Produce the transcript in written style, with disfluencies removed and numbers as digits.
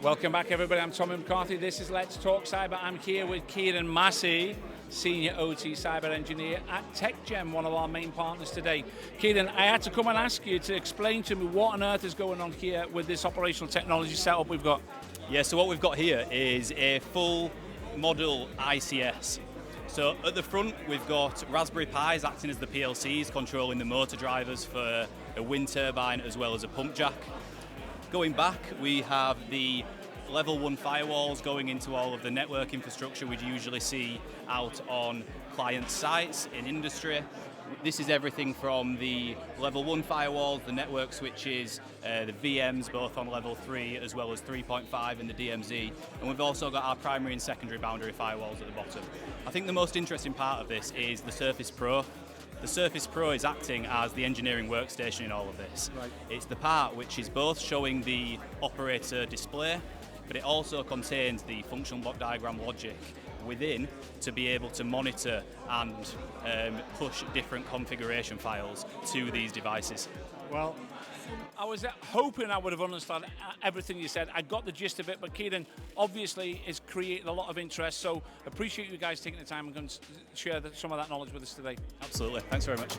Welcome back, everybody. I'm Tommy McCarthy. This is Let's Talk Cyber. I'm here with Kieran Massey, Senior OT Cyber Engineer at Tekgem, one of our main partners today. Kieran, I had to come and ask you to explain to me what on earth is going on here with this operational technology setup we've got. Yeah, so what we've got here is a full model ICS. So at the front we've got Raspberry Pis acting as the PLCs, controlling the motor drivers for a wind turbine as well as a pump jack. Going back, we have the level 1 firewalls going into all of the network infrastructure we'd usually see out on client sites in industry. This is everything from the level 1 firewalls, the network switches, the VMs both on level 3 as well as 3.5 in the DMZ, and we've also got our primary and secondary boundary firewalls at the bottom. I think the most interesting part of this is the Surface Pro. The Surface Pro is acting as the engineering workstation in all of this. Right. It's the part which is both showing the operator display, but it also contains the functional block diagram logic within to be able to monitor and push different configuration files to these devices. Well, I was hoping I would have understood everything you said. I got the gist of it, but Kieran obviously is creating a lot of interest, so appreciate you guys taking the time and going to share some of that knowledge with us today. Absolutely, thanks very much.